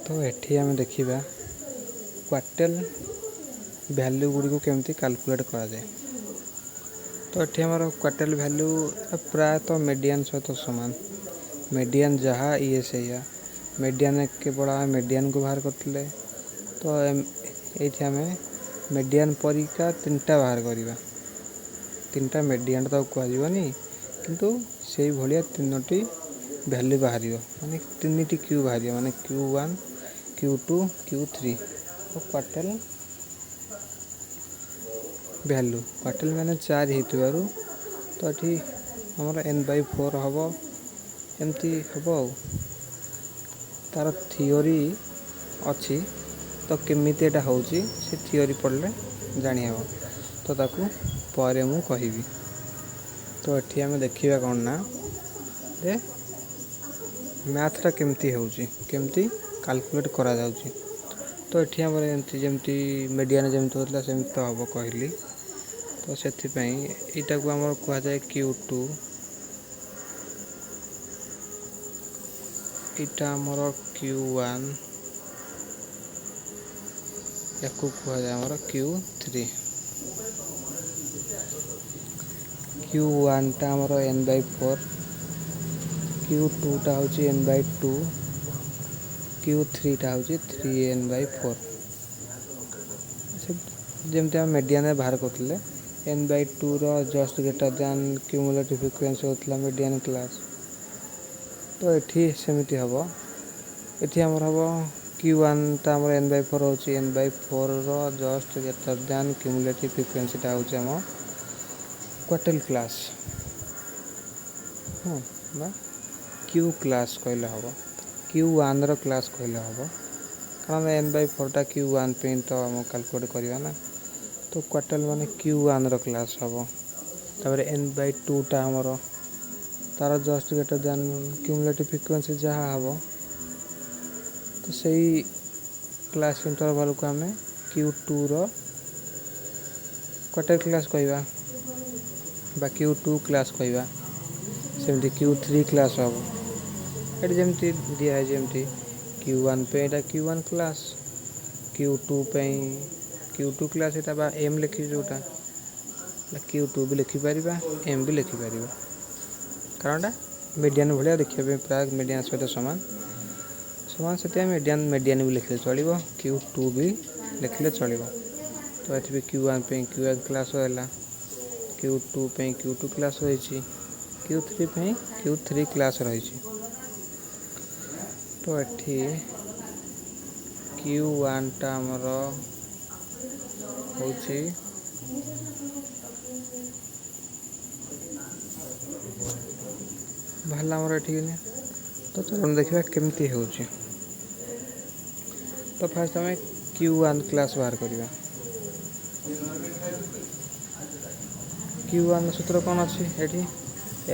तो एठी आम देखा क्वार्टेल भैल्यू गुड़ी केमती कैलकुलेट करा जाए। तो ये आमर क्वार्टेल भैल्यू प्रायतः मीडियन सहित सामान। मीडियन जहाँ ये से मीडियन केवल मीडियन को बाहर करते। तो ये आम मीडियन परिका तीनटा बाहर करवा। तीनटा मीडियन तो कहनी किंतु से भाया तीनोटी भैल्यू बाहर माने तीन क्यू बाहर माने Q1 Q2 Q3। तो क्वार्टेल भैल्यू क्वार्टेल मैंने 4 हो तो ये आमर n/4 हम एमती हम तार थियोरी अच्छी। तो केमिति एटा होची से थियोरी पढ़ले जानी हम। तो ताकू पर मु कहबी। तो ये आम देखा कौन ना जे मैथटा केमती होची केमती कैलकुलेट करा जाउची। तो ये आम जमती मीडियन जमती होता सेमती तो हम कहली। तो से यहाँ को आम कह जाए Q2 इटा आमर Q1 या कह जाए आमर Q3। Q1 टा आमर n/4 Q2 टा हूँ n/2 Q3 टा हूँ 3n/4। जमती आम मीडियन बाहर करते n/2 just greater than cumulative frequency होता मीडियन क्लास। तो ये सेमती हम ये आमर हम Q1 टा आमर n/4 हो n/4 just greater than cumulative frequency हूँ आम क्वार्टेल क्लास। हाँ बा Q क्लास कहले हम Q1 रो क्लास कहले हम कारण n/4 टा Q1 पे तो आम कैलकुलेट करवा ना। तो क्वार्टेल माने Q1 रो क्लास हम तापर n/2 टा हमर तार just greater than cumulative frequency जहाँ हम। तो सही क्लास इंटरवल को आम Q2 रो क्वार्टेल क्लास कहवा बा Q2 क्लास कहवा। सेमती Q3 क्लास हम ये जमती दिया है जमती Q1 पे एटा Q1 क्लास Q2 पे Q2 क्लास एटा बा m लिखी जोटा Q2 भी लिखिपर m भी लिखिपर कारण मीडियन भाया देखिए प्राय मीडियन सहित सामान सामान से मीडियन भी लिखले चलो Q2 भी लिखले चलो। तो ये Q1 पे Q1 क्लास है Q2 पे Q2 क्लास रही Q3 पे Q3 क्लास रही। तो ये Q1 टा आमर होची बाहर आमर ये। तो चलो देखा केमती हो। तो फास्ट आम Q1 क्लास बाहर करवा। Q1 सूत्र कौन अच्छी ये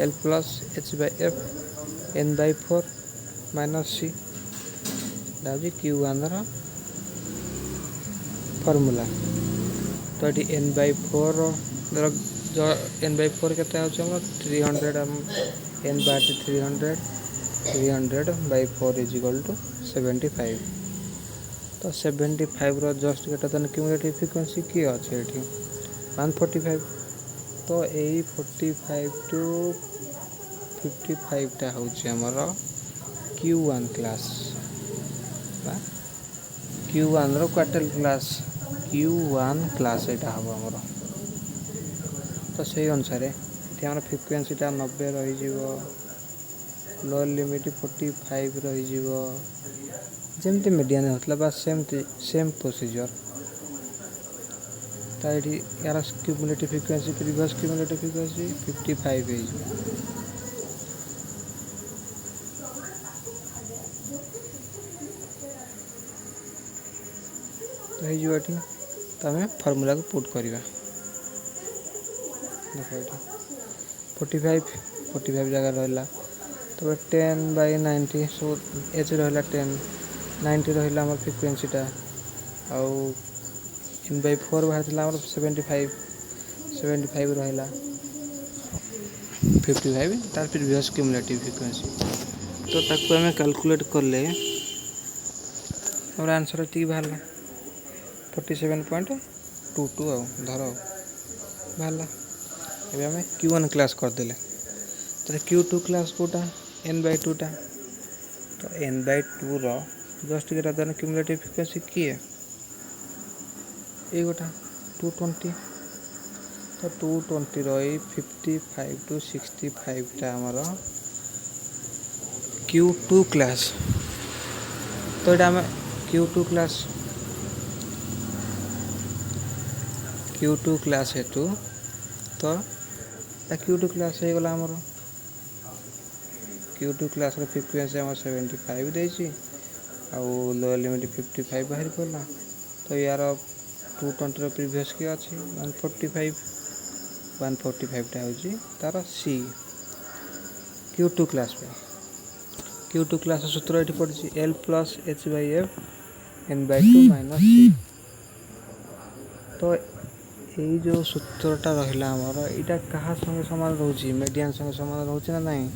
L plus H/F n/4 minus C Q1 रो फॉर्मूला। तो ये n/4 n/4 के 300 n बार 300 300/4 इज इक्वल टू 75। तो 75 रो just greater than cumulative frequency किए अच्छे ये 145। तो यही 45 टू 55 टा हूँ आमर Q1 क्लास Q1 रो क्वार्टेल क्लास Q1 क्लास यहाँ हम आमर। तो से अनुसार ये आम फ्रिक्वेंसी 90 रही लोअर लिमिट 45 रही जमती मीडियन होता बस सेमती सेम प्रोसीजर। तो ये यार cumulative frequency previous cumulative frequency 55 तो ये तो आम फर्मूला को पुट करवा। देख ये 45 जगह रहा तो 10/90 सो एच रहा 10 90 रहा आम फ्रिक्वेंसीटा आउ n/4 बाहर 75 रहा 55 तार प्रीवियस क्यूमुलेटिव फ्रिक्वेंसी। तो ताकू आम कैलकुलेट कले ଆମର आंसर एति बाहर 47.22 आउ धर बाहर एबे आम Q1 क्लास करदे तो Q2 क्लास कोटा n/2 टा तो n/2 just greater cumulative frequency किए ये गोटा 220 तो 220 रही 55 to 65 टा आमर Q2 क्लास तो ये आम Q2 क्लास हेतु तो Q2 क्लास हो गला आमर Q2 क्लास फ्रिक्वेंसी आम 75 देछि आउ लोअर लिमिट 55 बाहर पड़ा तो यार 220 प्रीवियस के अच्छी 145 टा हूँ तार सी Q2 क्लास पे Q2 क्लास सूत्र ये पड़ी L plus H/F n/2 minus सी तो यही जो सूत्रटा रहा आमर यहाँ क्या संगे सामान रोचे मीडियन संगे सामान रोचे ना नहीं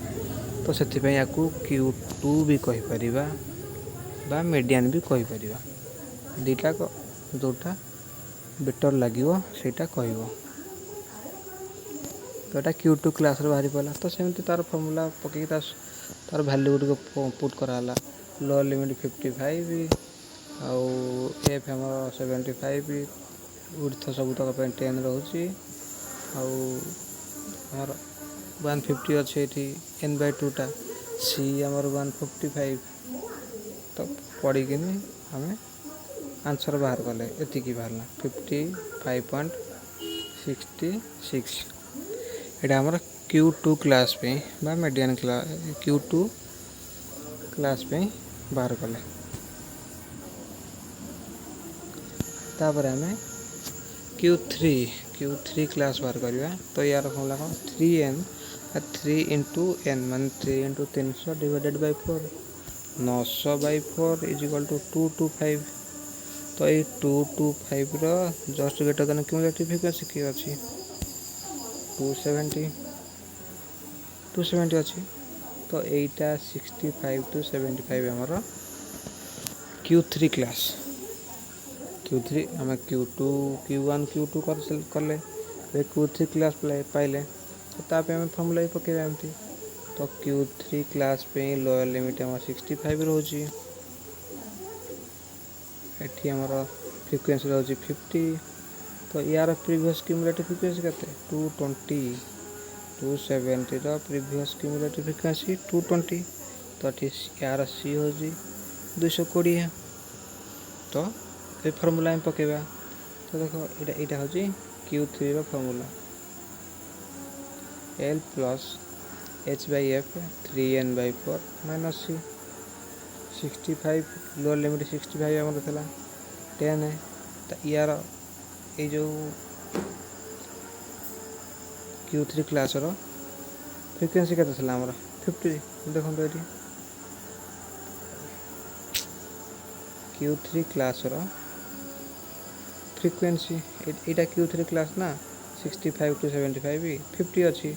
तो से Q2 भी कहीपर बा मीडियन भी कहीपर दुटा जोटा बेटर लगे सेटा कह तो यहाँ Q2 क्लास बाहरी पड़ा तो सेमती तार फर्मूला पकई तार भैल्यू गुड़ पुट कराला लोअर लिमिट 55 आउ एफ आम 75 उर्थ सब तक 10 रोचे आमर 150 अच्छे ये n/2 टा सी आमर 145 तो पढ़ी आम आंसर बाहर कले एतिकी बाहरला 55.66 यहाँ आमर Q2 क्लास पे बा मीडियन क्लास Q2 क्लास पे बाहर कले तापर आम Q3 क्लास बाहर करवा तो यार फॉर्मूला कौन 3n 3 into n मान 3 into 300 divided by 4 900/4 is equal to 225 तो ये 225 just greater than cumulative frequency की अच्छी 270 अच्छी तो यहीटा 65 to 75 आमर Q3 क्लास Q3 आम Q1 Q2 कले Q3 क्लास पाइले तो ताप आम फर्मूला भी पकेबा एमती तो Q3 क्लास पे लोअर लिमिट आम 65 रोची एठी आमर फ्रिक्वेंसी रोची 50 तो यार प्रीवियस क्यूमुलेटिव फ्रिक्वेंसी केते 220 270 प्रीवियस क्यूमुलेटिव फ्रिक्वेंसी 220 तो यार सी हो 220 तो ये फर्मूला हम पकेबा तो देखो यहाँ हूँ Q3 formula L plus H/F 3n/4 minus C 65 lower limit 65 आमर था 10 तो यार ये जो Q3 क्लास फ्रिक्वेंसी केते थला हमर 50 देखो ये Q3 क्लास फ्रिक्वेंसी यहाँ Q3 क्लास ना 65 to 75 50 अच्छी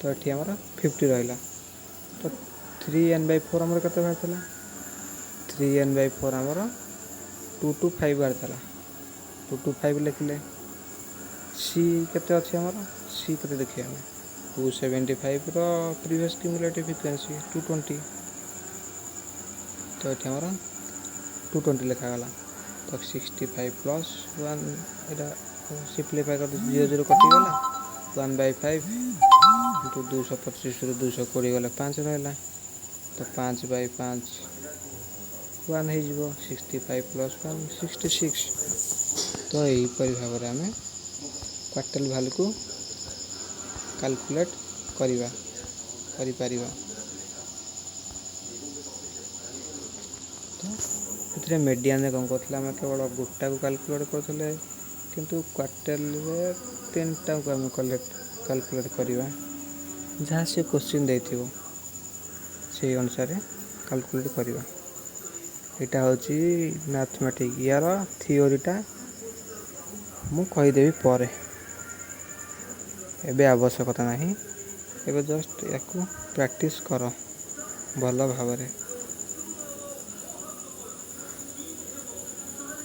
तो ये आमर 50 रहा तो 3n/4 आमर केते बाहर था 3n/4 आमर 225 बाहर था 225 लिखले सी केते अच्छी आमर सी केते देखिए आम 275 प्रीवियस क्यूमुलेटिव फ्रिक्वेंसी 220 तो ये आमर 220 लिखागला तो 65 प्लस 1 यहाँ सिंप्लीफाई कर 0 कटिगला 1/5 इंटू 225 रू 220 गले 5 रहा तो 5/5 1 हो 65 प्लस 1 66 तो यहीपरि भाव में आम क्वार्टाइल वैल्यू को कैलकुलेट करिपरिबा तो मीडियन कौन करते आम केवल गोटा को कैलकुलेट करते किंतु क्वार्टाइल रे 3टा को आम कैलकुलेट करवा जहाँ से क्वेश्चन देथिबो से अनुसार कैलकुलेट करवा यहाँ हूँ मैथमेटिक्स यार थियोरीटा मु कहीदेवी पर एबे आवश्यकता नहीं एबे जस्ट या प्रैक्टिस कर भल भाव में।